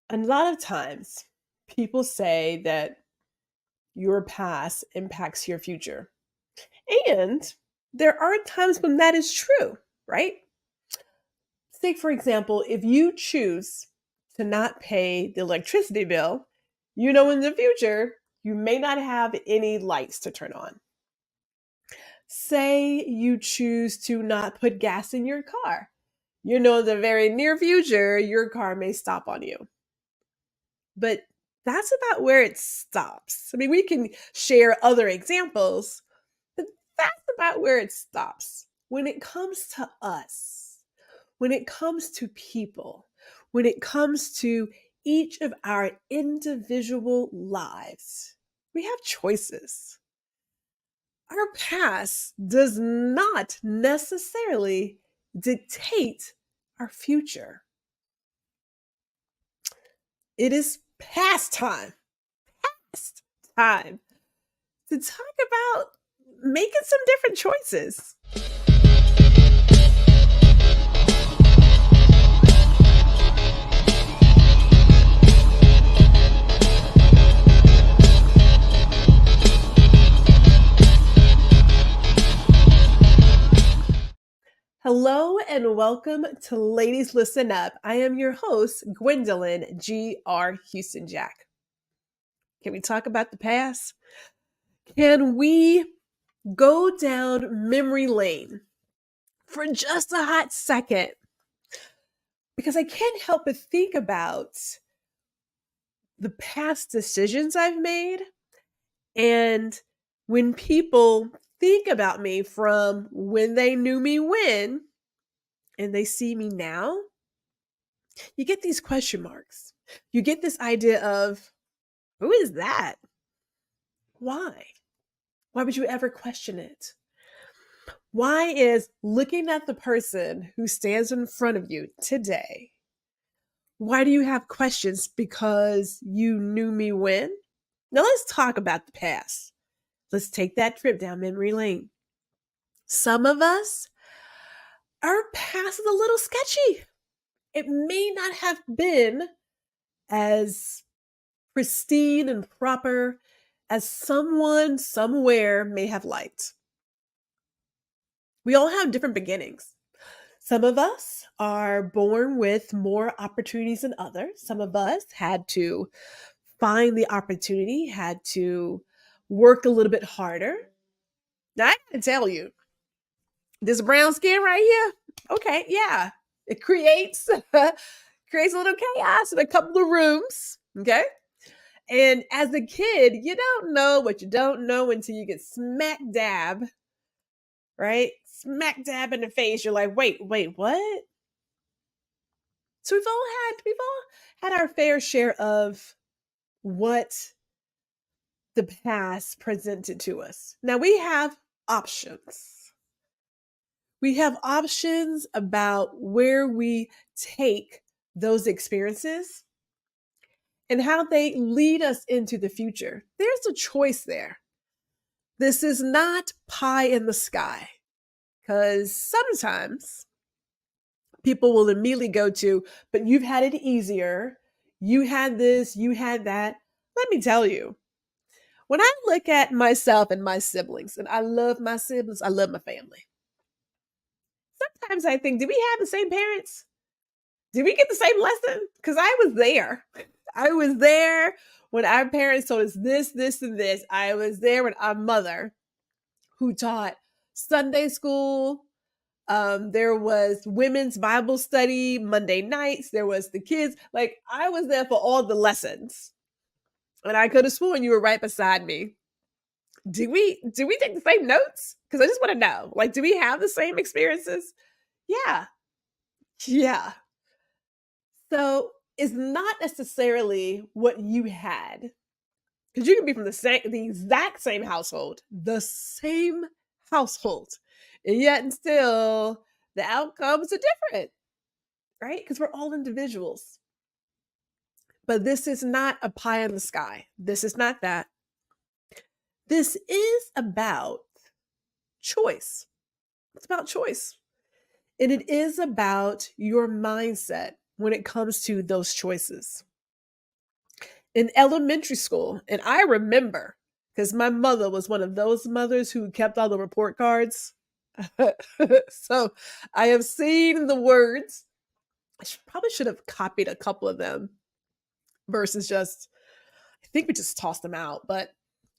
A lot of times, people say that your past impacts your future. And there are times when that is true, right? Say, for example, if you choose to not pay the electricity bill, in the future, you may not have any lights to turn on. Say you choose to not put gas in your car. In the very near future, your car may stop on you. But that's about where it stops. I mean, we can share other examples, but that's about where it stops. When it comes to us, when it comes to people, when it comes to each of our individual lives, we have choices. Our past does not necessarily dictate our future. It is past time time to talk about making some different choices. Hello and welcome to Ladies Listen Up. I am your host, Gwendolyn G.R. Houston Jack. Can we talk about the past? Can we go down memory lane for just a hot second? Because I can't help but think about the past decisions I've made. And when people think about me from when they knew me when, and they see me now, you get these question marks. You get this idea of, who is that? Why? Why would you ever question it? Why is looking at the person who stands in front of you today, why do you have questions? Because you knew me when? Now let's talk about the past. Let's take that trip down memory lane. Some of us, our past is a little sketchy. It may not have been as pristine and proper as someone somewhere may have liked. We all have different beginnings. Some of us are born with more opportunities than others. Some of us had to find the opportunity, had to work a little bit harder. Now, I can tell you, this brown skin right here, okay, yeah, it creates creates a little chaos in a couple of rooms, okay? And as a kid, you don't know what you don't know until you get smack dab, right? Smack dab in the face. You're like, wait, what? So we've all had our fair share of what the past presented to us. Now we have options. We have options about where we take those experiences and how they lead us into the future. There's a choice there. This is not pie in the sky, because sometimes people will immediately go to, but you've had it easier. You had this, you had that. Let me tell you, when I look at myself and my siblings, and I love my siblings, I love my family. Sometimes I think, did we have the same parents? Did we get the same lesson? Because I was there. I was there when our parents told us this, and this. I was there when our mother, who taught Sunday school, there was women's Bible study Monday nights. There was the kids. Like, I was there for all the lessons. And I could have sworn you were right beside me. Do we take the same notes? Because I just want to know. Like, do we have the same experiences? Yeah. Yeah. So it's not necessarily what you had. Because you can be from the exact same household, and yet still the outcomes are different, right? Because we're all individuals. But this is not a pie in the sky. This is not that. This is about choice. It's about choice. And it is about your mindset when it comes to those choices. in elementary school. And I remember because my mother was one of those mothers who kept all the report cards. So I have seen the words. Probably should have copied a couple of them versus just, I think we just tossed them out. But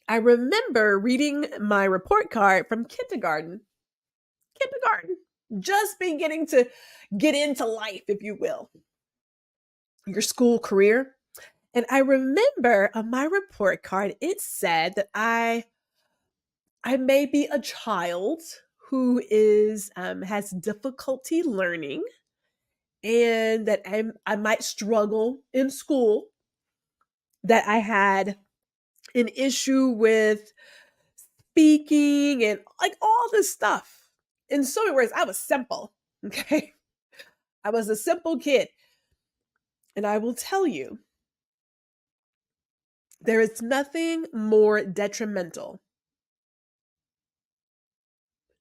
I remember reading my report card from kindergarten, just beginning to get into life, if you will, your school career. And I remember on my report card, it said that I may be a child who is has difficulty learning, and that I might struggle in school, that I had an issue with speaking and like all this stuff. In so many words, I was simple. Okay. I was a simple kid. And I will tell you, there is nothing more detrimental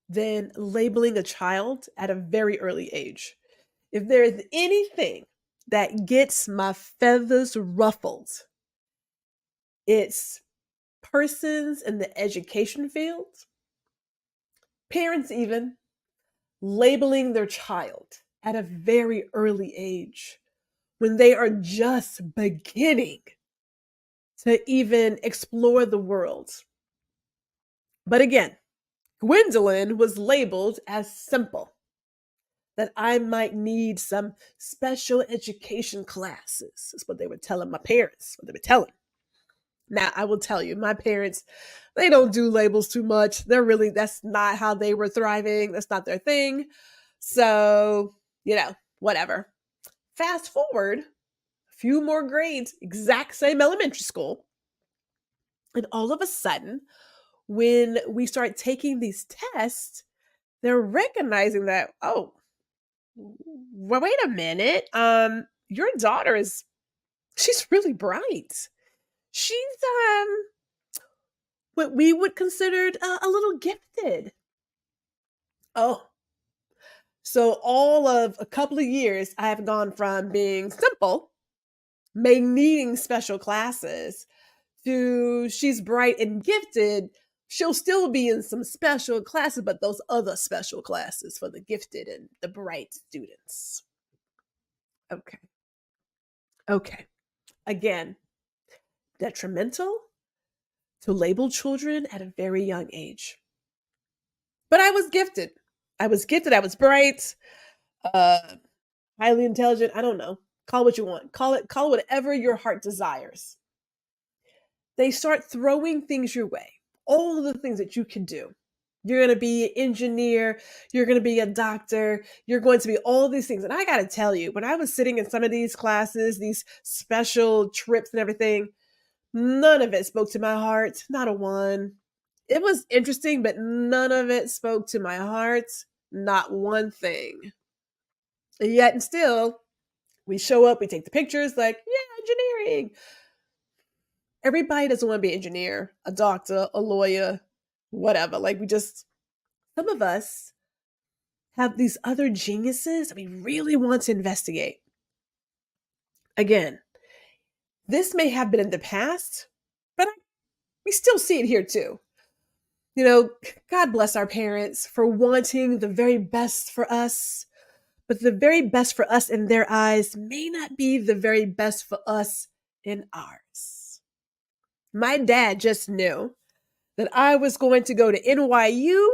than labeling a child at a very early age. If there is anything that gets my feathers ruffled, it's persons in the education field, parents even, labeling their child at a very early age when they are just beginning to even explore the world. But again, Gwendolyn was labeled as simple, that I might need some special education classes, is what they were telling my parents, what they were telling. Now, I will tell you, my parents, they don't do labels too much. That's not how they were thriving. That's not their thing. So, whatever. Fast forward a few more grades, exact same elementary school. And all of a sudden, when we start taking these tests, they're recognizing that, oh, well, wait a minute. Your daughter she's really bright. She's what we would consider a little gifted. Oh, so all of a couple of years, I have gone from being simple, needing special classes, to she's bright and gifted. She'll still be in some special classes, but those other special classes for the gifted and the bright students. Okay. Okay. Again, detrimental to label children at a very young age. But I was gifted. I was gifted. I was bright, uh, highly intelligent. I don't know. Call it what you want. Call it whatever your heart desires. They start throwing things your way. All of the things that you can do. You're going to be an engineer. You're going to be a doctor. You're going to be all these things. And I got to tell you, when I was sitting in some of these classes, these special trips and everything, none of it spoke to my heart. Not a one. It was interesting, but none of it spoke to my heart. Not one thing. And yet and still, we show up, we take the pictures like, yeah, engineering. Everybody doesn't want to be an engineer, a doctor, a lawyer, whatever. Like some of us have these other geniuses that we really want to investigate. Again, this may have been in the past, but we still see it here too. God bless our parents for wanting the very best for us, but the very best for us in their eyes may not be the very best for us in ours. My dad just knew that I was going to go to NYU.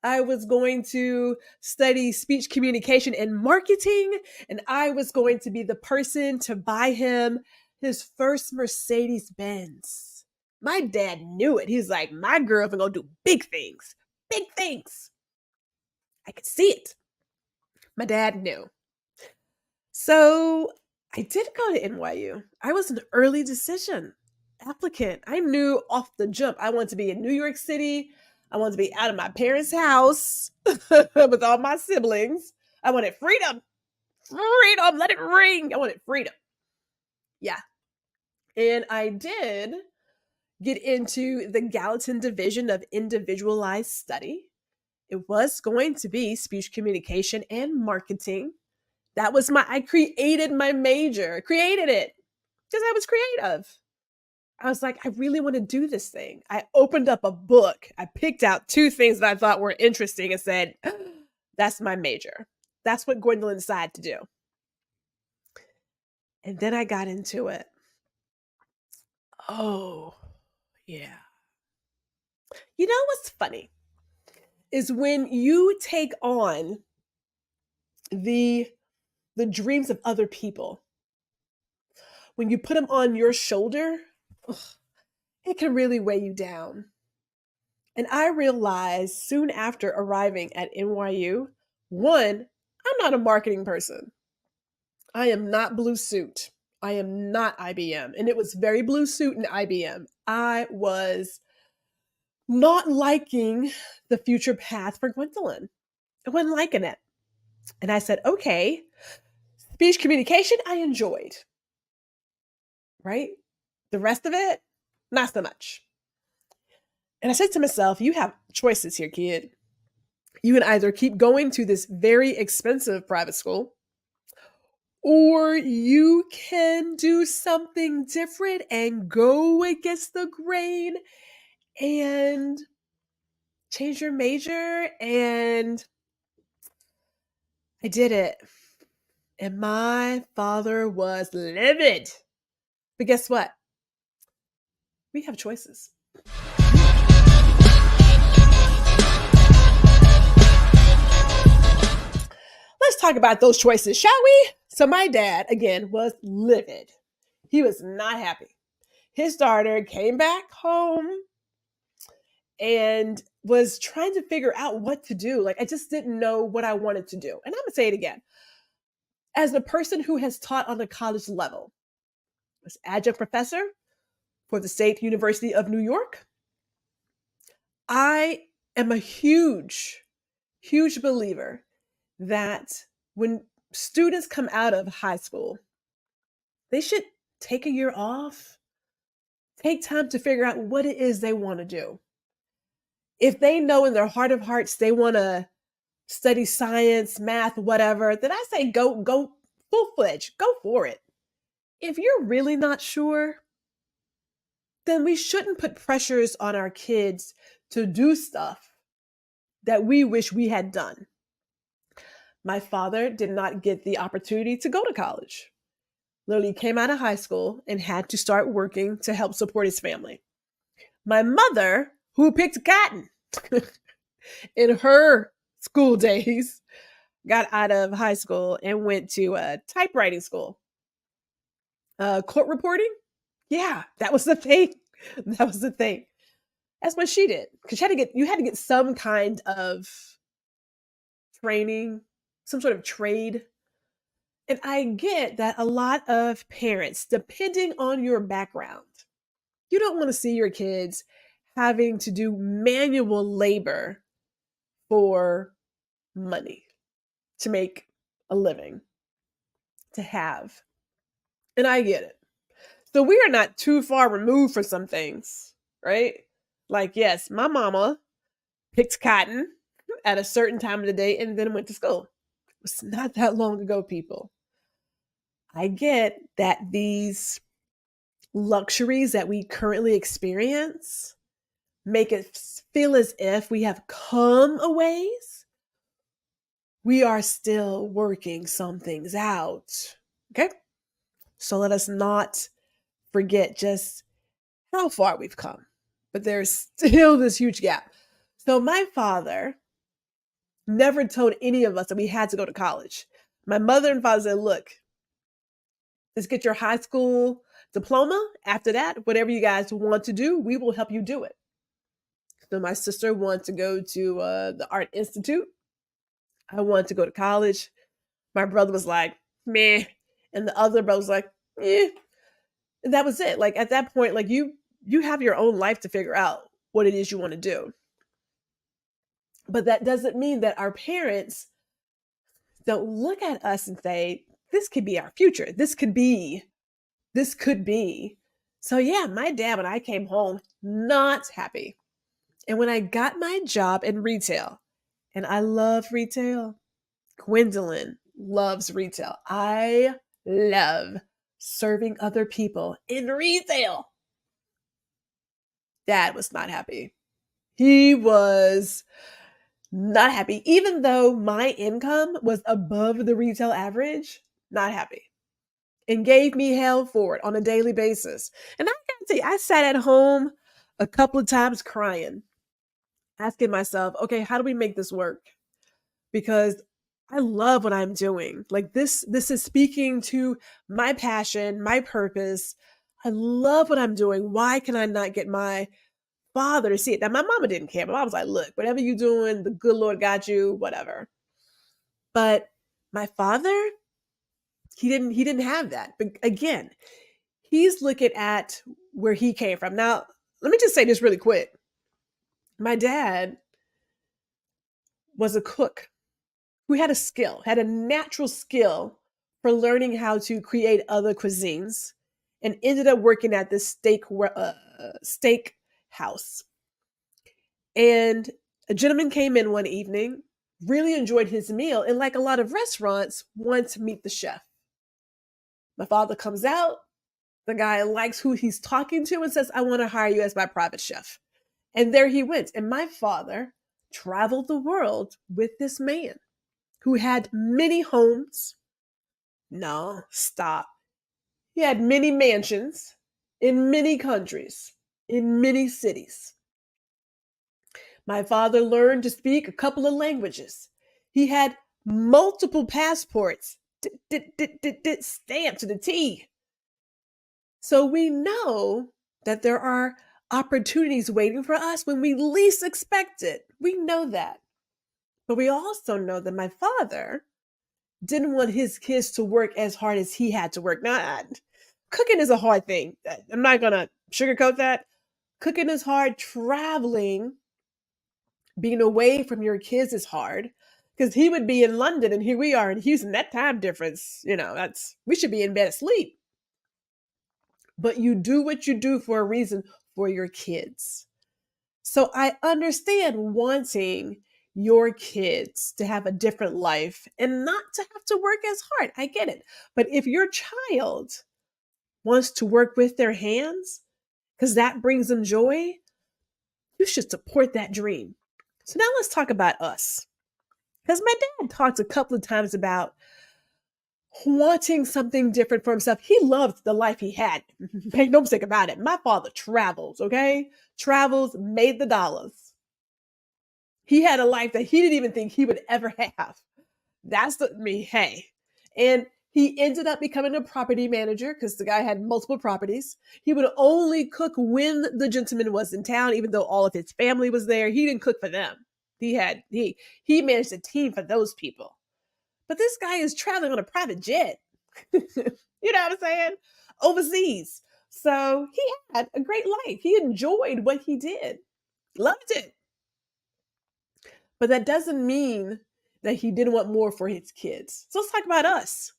I was going to study speech communication and marketing, and I was going to be the person to buy him his first Mercedes Benz. My dad knew it. He's like, my girl's gonna do big things. Big things. I could see it. My dad knew. So I did go to NYU. I was an early decision applicant. I knew off the jump I wanted to be in New York City. I wanted to be out of my parents' house with all my siblings. I wanted freedom. Freedom. Let it ring. I wanted freedom. Yeah. And I did get into the Gallatin Division of Individualized Study. It was going to be speech communication and marketing. I created my major, created it. because I was creative. I was like, I really want to do this thing. I opened up a book. I picked out two things that I thought were interesting and said, that's my major. That's what Gwendolyn decided to do. And then I got into it. Oh, yeah. You know what's funny is when you take on the dreams of other people, when you put them on your shoulder, ugh, it can really weigh you down. And I realized soon after arriving at NYU, one, I'm not a marketing person. I am not Blue Suit. I am not IBM. And it was very Blue Suit and IBM. I was not liking the future path for Gwendolyn. I wasn't liking it. And I said, okay, speech communication, I enjoyed, right? The rest of it, not so much. And I said to myself, you have choices here, kid. You can either keep going to this very expensive private school, or you can do something different and go against the grain and change your major. And I did it. And my father was livid. But guess what? We have choices. Let's talk about those choices, shall we? So my dad, again, was livid. He was not happy. His daughter came back home and was trying to figure out what to do. Like, I just didn't know what I wanted to do. And I'm going to say it again. As a person who has taught on the college level, was adjunct professor for the State University of New York, I am a huge, huge believer that when students come out of high school, they should take a year off, take time to figure out what it is they want to do. If they know in their heart of hearts they want to study science, math, whatever, then I say go full-fledged, go for it. If you're really not sure, then we shouldn't put pressures on our kids to do stuff that we wish we had done. My father did not get the opportunity to go to college. Literally came out of high school and had to start working to help support his family. My mother, who picked cotton in her school days, got out of high school and went to a typewriting school. Court reporting? Yeah, that was the thing. That was the thing. That's what she did. Because you had to get some kind of training, some sort of trade. And I get that a lot of parents, depending on your background, you don't want to see your kids having to do manual labor for money, to make a living, to have. And I get it. So we are not too far removed from some things, right? Like, yes, my mama picked cotton at a certain time of the day and then went to school. It was not that long ago, people. I get that these luxuries that we currently experience make it feel as if we have come a ways. We are still working some things out. Okay? So let us not forget just how far we've come. But there's still this huge gap. So my father never told any of us that we had to go to college. My mother and father said, look, just get your high school diploma. After that, whatever you guys want to do, we will help you do it. So my sister wanted to go to the Art Institute. I wanted to go to college. My brother was like, meh. And the other brother was like, eh. And that was it. Like at that point, like you have your own life to figure out what it is you want to do. But that doesn't mean that our parents don't look at us and say, this could be our future. This could be. So yeah, my dad, when I came home, not happy. And when I got my job in retail, and I love retail, Gwendolyn loves retail. I love serving other people in retail. Dad was not happy. He was not happy. Even though my income was above the retail average, not happy. And gave me hell for it on a daily basis. And I gotta tell you, I sat at home a couple of times crying, asking myself, okay, how do we make this work? Because I love what I'm doing. Like this is speaking to my passion, my purpose. I love what I'm doing. Why can I not get my father to see it? Now my mama didn't care. My mom was like, look, whatever you're doing, the good Lord got you, whatever. But my father, he didn't have that. But again, he's looking at where he came from. Now, let me just say this really quick. My dad was a cook who had a skill, had a natural skill for learning how to create other cuisines, and ended up working at this steak house. And a gentleman came in one evening, really enjoyed his meal, and like a lot of restaurants, wanted to meet the chef. My father comes out. The guy likes who he's talking to and says, I want to hire you as my private chef. And there he went. And my father traveled the world with this man who had many homes. No, stop. He had many mansions in many countries, in many cities. My father learned to speak a couple of languages. He had multiple passports, stamped to the T. So we know that there are opportunities waiting for us when we least expect it. We know that. But we also know that my father didn't want his kids to work as hard as he had to work. Now, cooking is a hard thing. I'm not going to sugarcoat that. Cooking is hard. Traveling, being away from your kids is hard. Because he would be in London and here we are in Houston. That time difference, we should be in bed asleep. But you do what you do for a reason for your kids. So I understand wanting your kids to have a different life and not to have to work as hard. I get it. But if your child wants to work with their hands because that brings them joy, you should support that dream. So now let's talk about us. Because my dad talked a couple of times about wanting something different for himself. He loved the life he had. Make no mistake about it. My father travels, okay? Travels, made the dollars. He had a life that he didn't even think he would ever have. Hey. And he ended up becoming a property manager because the guy had multiple properties. He would only cook when the gentleman was in town, even though all of his family was there. He didn't cook for them. He managed a team for those people. But this guy is traveling on a private jet. You know what I'm saying? Overseas. So he had a great life. He enjoyed what he did. Loved it. But that doesn't mean that he didn't want more for his kids. So let's talk about us.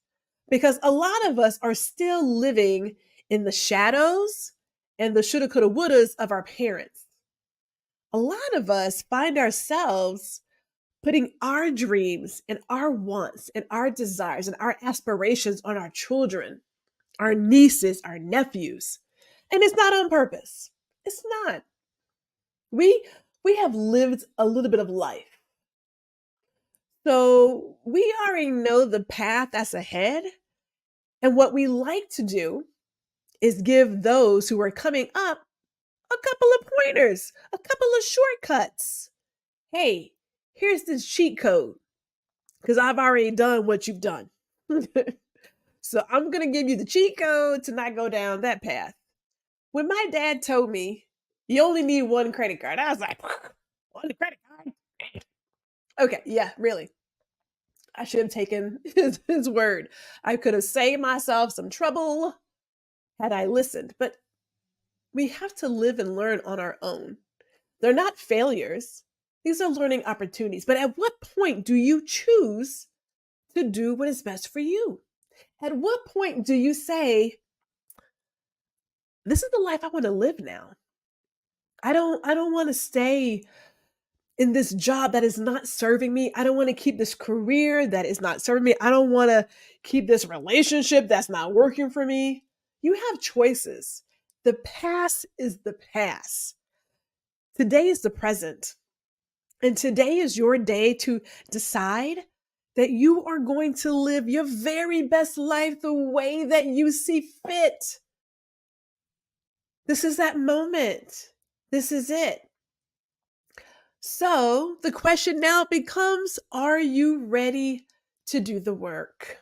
Because a lot of us are still living in the shadows and the shoulda, coulda, wouldas of our parents. A lot of us find ourselves putting our dreams and our wants and our desires and our aspirations on our children, our nieces, our nephews. And it's not on purpose. It's not. We have lived a little bit of life. So we already know the path that's ahead. And what we like to do is give those who are coming up a couple of pointers, a couple of shortcuts. Hey, here's this cheat code because I've already done what you've done. So I'm going to give you the cheat code to not go down that path. When my dad told me you only need one credit card, I was like, one credit card? Okay, yeah, really. I should have taken his word. I could have saved myself some trouble had I listened. But we have to live and learn on our own. They're not failures. These are learning opportunities. But at what point do you choose to do what is best for you? At what point do you say, this is the life I want to live now? I don't want to stay in this job that is not serving me. I don't want to keep this career that is not serving me. I don't want to keep this relationship that's not working for me. You have choices. The past is the past. Today is the present. And today is your day to decide that you are going to live your very best life the way that you see fit. This is that moment. This is it. So the question now becomes, are you ready to do the work?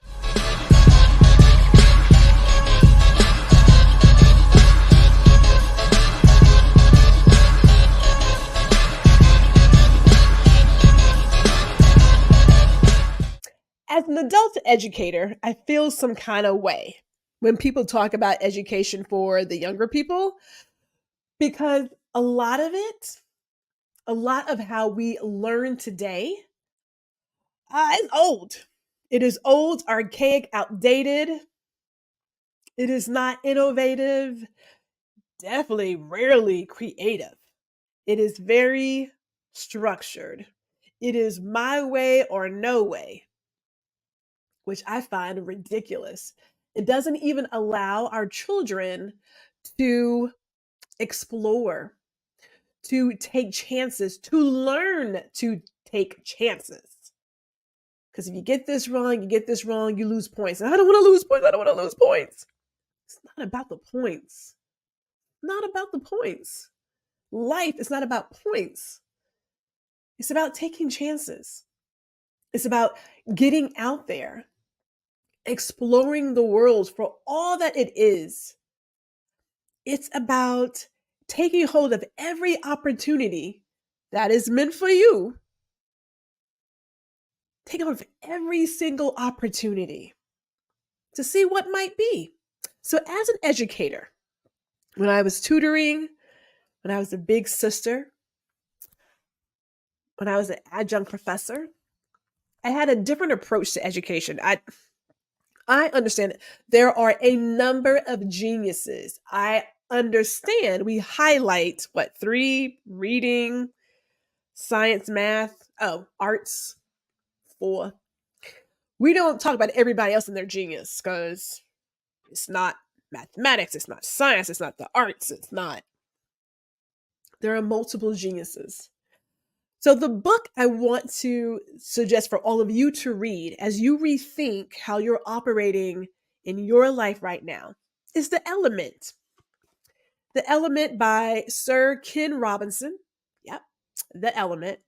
As an adult educator, I feel some kind of way when people talk about education for the younger people, because a lot of it, a lot of how we learn today, is old. It is old, archaic, outdated. It is not innovative, definitely rarely creative. It is very structured. It is my way or no way, which I find ridiculous. It doesn't even allow our children to explore, to take chances, to learn to take chances. Because if you get this wrong, you get this wrong, you lose points. And I don't want to lose points. I don't want to lose points. It's not about the points. Not about the points. Life is not about points. It's about taking chances. It's about getting out there, exploring the world for all that it is. It's about taking hold of every opportunity that is meant for you. Take hold of every single opportunity to see what might be. So, as an educator, when I was tutoring, when I was a big sister, when I was an adjunct professor, I had a different approach to education. I understand that there are a number of geniuses. I understand we highlight what, three: reading, science, math, arts, four. We don't talk about everybody else in their genius because it's not mathematics, it's not science, it's not the arts, it's not. There are multiple geniuses. So, the book I want to suggest for all of you to read as you rethink how you're operating in your life right now is The Element. The Element by Sir Ken Robinson. Yep, The Element.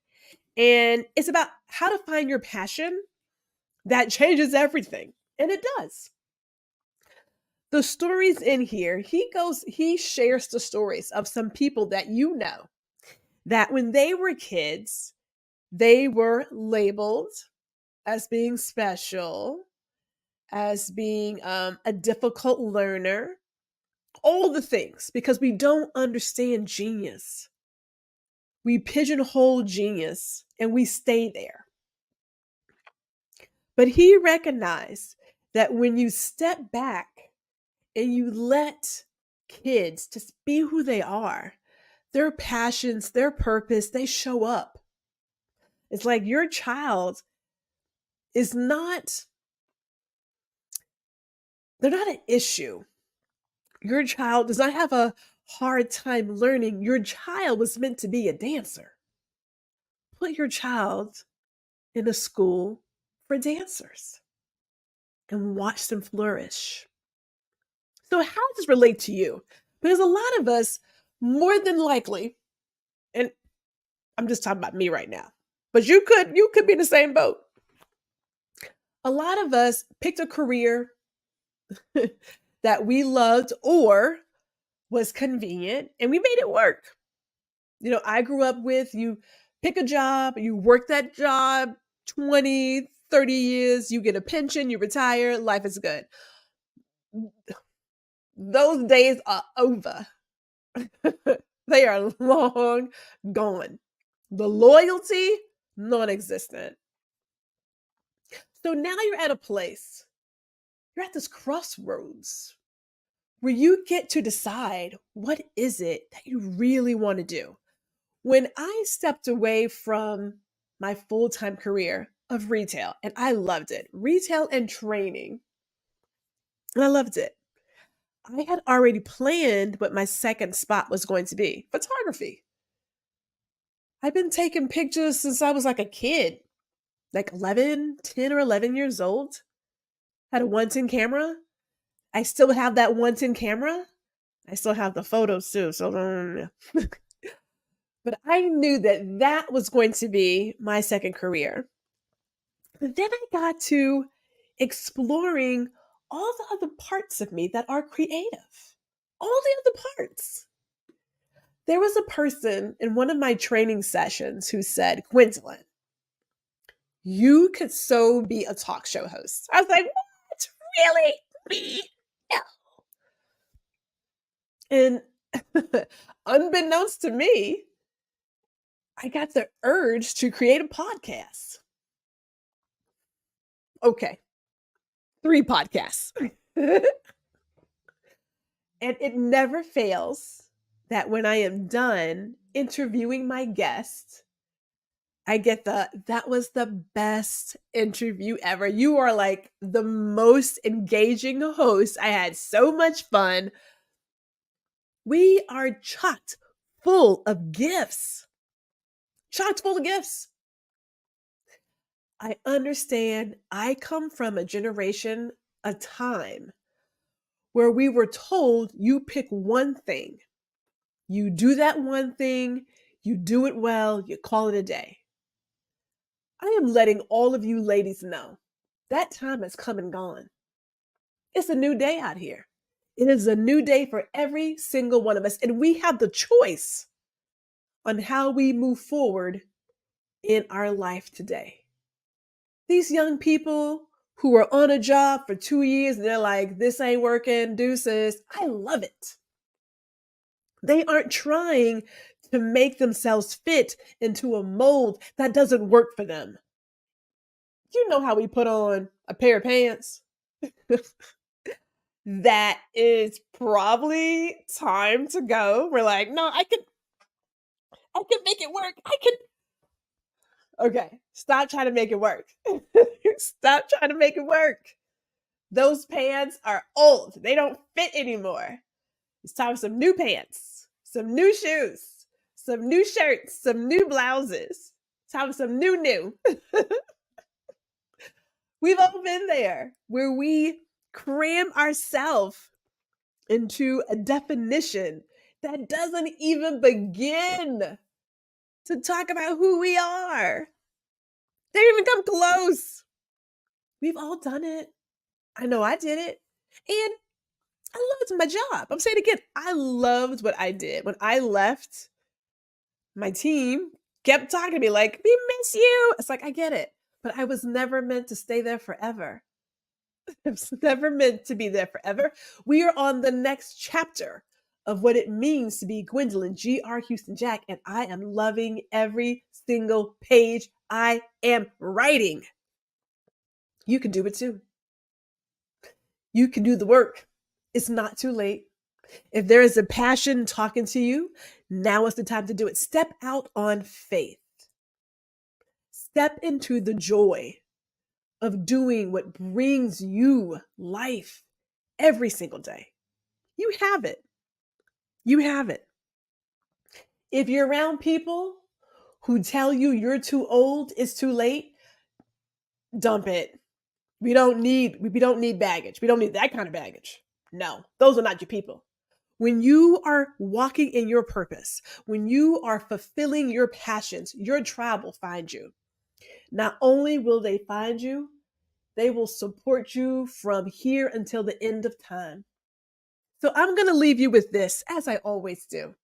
And it's about how to find your passion that changes everything. And it does. The stories in here, he shares the stories of some people that you know that when they were kids, they were labeled as being special, as being a difficult learner, all the things, because we don't understand genius. We pigeonhole genius and we stay there. But he recognized that when you step back and you let kids just be who they are, their passions, their purpose, they show up. It's like your child is not, they're not an issue. Your child does not have a hard time learning. Your child was meant to be a dancer. Put your child in a school for dancers and watch them flourish. So, how does this relate to you? Because a lot of us, more than likely, and I'm just talking about me right now, but you could be in the same boat. A lot of us picked a career that we loved or was convenient and we made it work. I grew up with, you pick a job, you work that job 20, 30 years, you get a pension, you retire, life is good. Those days are over. They are long gone. The loyalty, non existent. So now you're at a place, you're at this crossroads where you get to decide, what is it that you really want to do? When I stepped away from my full-time career of retail, and I loved it, retail and training, and I loved it. I had already planned what my second spot was going to be, photography. I've been taking pictures since I was like a kid, like 11, 10 or 11 years old. Had a 110 camera. I still have that 110 camera. I still have the photos too. So, but I knew that that was going to be my second career. But then I got to exploring all the other parts of me that are creative. All the other parts. There was a person in one of my training sessions who said, Gwendolyn, you could so be a talk show host. I was like, what? Really? Me? No. And unbeknownst to me, I got the urge to create a podcast. Okay, 3 podcasts. And it never fails that when I am done interviewing my guest, I get that was the best interview ever. You are like the most engaging host. I had so much fun. We are chocked full of gifts. Chocked full of gifts. I understand. I come from a generation, a time where we were told you pick one thing. You do that one thing, you do it well, you call it a day. I am letting all of you ladies know that time has come and gone. It's a new day out here. It is a new day for every single one of us, and we have the choice on how we move forward in our life today. These young people who are on a job for 2 years and they're like, this ain't working, deuces. I love it. They aren't trying to make themselves fit into a mold that doesn't work for them. You know how we put on a pair of pants? That is probably time to go. We're like, no, I can make it work. Okay, stop trying to make it work. Stop trying to make it work. Those pants are old. They don't fit anymore. It's time for some new pants, some new shoes, some new shirts, some new blouses. It's time for some new. We've all been there where we cram ourselves into a definition that doesn't even begin to talk about who we are. They didn't even come close. We've all done it. I know I did it. And I loved my job. I'm saying it again, I loved what I did. When I left, my team kept talking to me like, we miss you. It's like, I get it. But I was never meant to stay there forever. I was never meant to be there forever. We are on the next chapter of what it means to be Gwendolyn G.R. Houston Jack, and I am loving every single page I am writing. You can do it too. You can do the work. It's not too late. If there is a passion talking to you, now is the time to do it. Step out on faith. Step into the joy of doing what brings you life every single day. You have it. You have it. If you're around people who tell you you're too old, it's too late, dump it. We don't need baggage. We don't need that kind of baggage. No, those are not your people. When you are walking in your purpose, when you are fulfilling your passions, your tribe will find you. Not only will they find you, they will support you from here until the end of time. So I'm going to leave you with this, as I always do.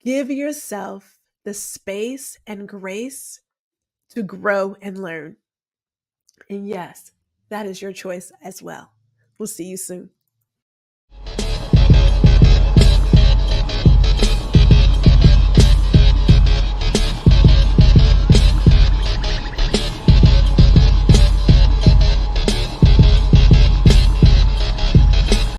Give yourself the space and grace to grow and learn. And yes, that is your choice as well. We'll see you soon.